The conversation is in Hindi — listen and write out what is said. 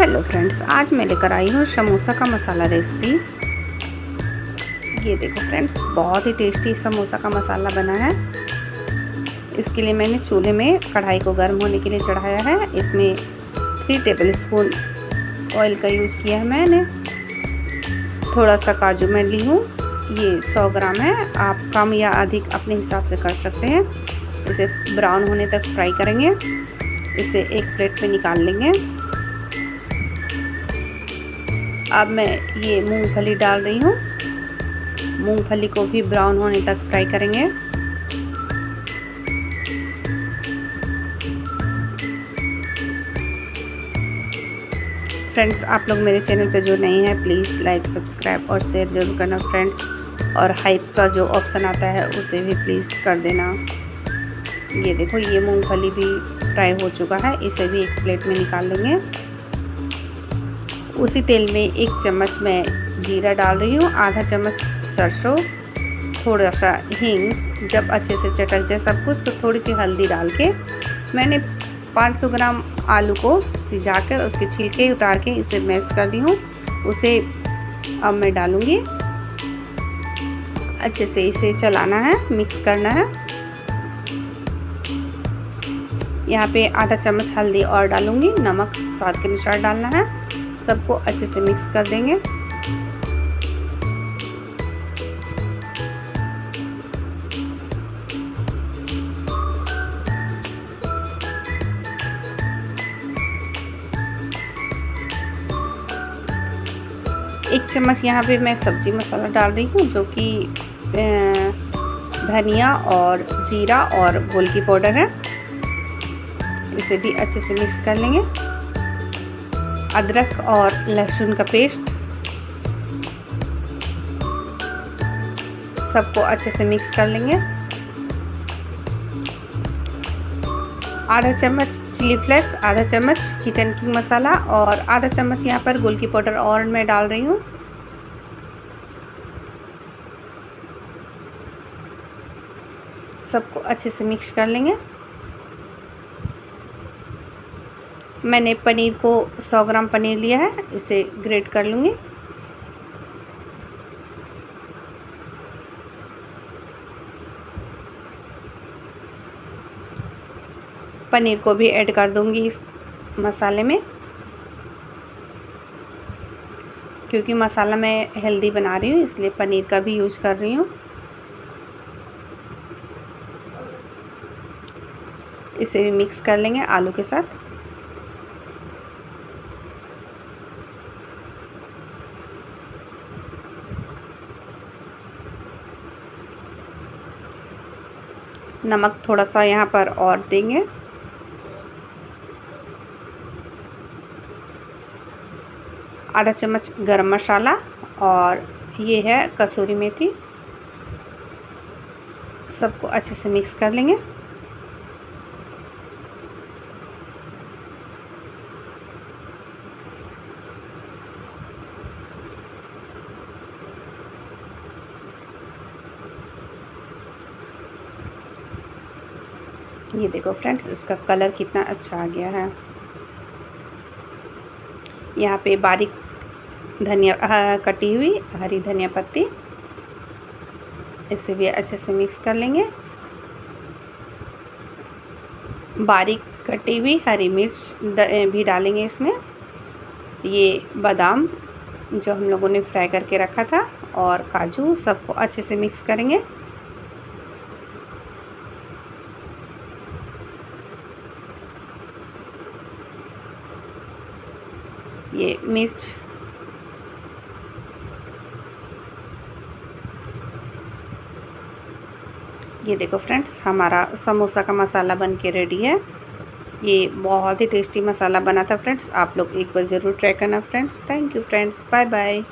हेलो फ्रेंड्स, आज मैं लेकर आई हूँ समोसा का मसाला रेसिपी। ये देखो फ्रेंड्स, बहुत ही टेस्टी समोसा का मसाला बना है। इसके लिए मैंने चूल्हे में कढ़ाई को गर्म होने के लिए चढ़ाया है। इसमें 3 टेबलस्पून ऑयल का यूज़ किया है मैंने। थोड़ा सा काजू मैं ली हूँ, ये 100 ग्राम है। आप कम या अधिक अपने हिसाब से कर सकते हैं। इसे ब्राउन होने तक फ्राई करेंगे। इसे एक प्लेट में निकाल लेंगे। अब मैं ये मूंगफली डाल रही हूँ। मूंगफली को भी ब्राउन होने तक फ्राई करेंगे। फ्रेंड्स, आप लोग मेरे चैनल पे जो नए हैं प्लीज़ लाइक, सब्सक्राइब और शेयर ज़रूर करना फ्रेंड्स। और हाइप का जो ऑप्शन आता है उसे भी प्लीज़ कर देना। ये देखो, ये मूंगफली भी फ्राई हो चुका है। इसे भी एक प्लेट में निकाल लेंगे। उसी तेल में 1 चम्मच मैं जीरा डाल रही हूँ, आधा चम्मच सरसों, थोड़ा सा हींग। जब अच्छे से चटक जाए सब कुछ तो थोड़ी सी हल्दी डाल के मैंने 500 ग्राम आलू को सिजाकर उसके छिलके उतार के इसे मैश कर ली हूँ। उसे अब मैं डालूँगी। अच्छे से इसे चलाना है, मिक्स करना है। यहाँ पे आधा चम्मच हल्दी और डालूँगी। नमक स्वाद के अनुसार डालना है। सबको अच्छे से मिक्स कर देंगे। एक चम्मच यहाँ पे मैं सब्जी मसाला डाल रही हूँ, जो कि धनिया और जीरा और गोलकी पाउडर है। इसे भी अच्छे से मिक्स कर लेंगे। अदरक और लहसुन का पेस्ट, सबको अच्छे से मिक्स कर लेंगे। आधा चम्मच चिली फ्लेक्स, आधा चम्मच किचन किंग मसाला और आधा चम्मच यहाँ पर गोलकी पाउडर और मैं डाल रही हूँ। सबको अच्छे से मिक्स कर लेंगे। मैंने पनीर को 100 ग्राम पनीर लिया है, इसे ग्रेट कर लूँगी। पनीर को भी ऐड कर दूँगी इस मसाले में, क्योंकि मसाला मैं हेल्दी बना रही हूँ इसलिए पनीर का भी यूज़ कर रही हूँ। इसे भी मिक्स कर लेंगे आलू के साथ। नमक थोड़ा सा यहाँ पर और देंगे। आधा चम्मच गरम मसाला और ये है कसूरी मेथी। सबको अच्छे से मिक्स कर लेंगे। ये देखो फ्रेंड्स, इसका कलर कितना अच्छा आ गया है। यहाँ पे बारीक धनिया कटी हुई हरी धनिया पत्ती, इसे भी अच्छे से मिक्स कर लेंगे। बारीक कटी हुई हरी मिर्च भी डालेंगे इसमें। ये बादाम जो हम लोगों ने फ्राई करके रखा था और काजू, सबको अच्छे से मिक्स करेंगे। ये मिर्च, ये देखो फ्रेंड्स, हमारा समोसा का मसाला बन के रेडी है। ये बहुत ही टेस्टी मसाला बना था फ्रेंड्स। आप लोग एक बार ज़रूर ट्राई करना friends. Thank you friends, bye bye.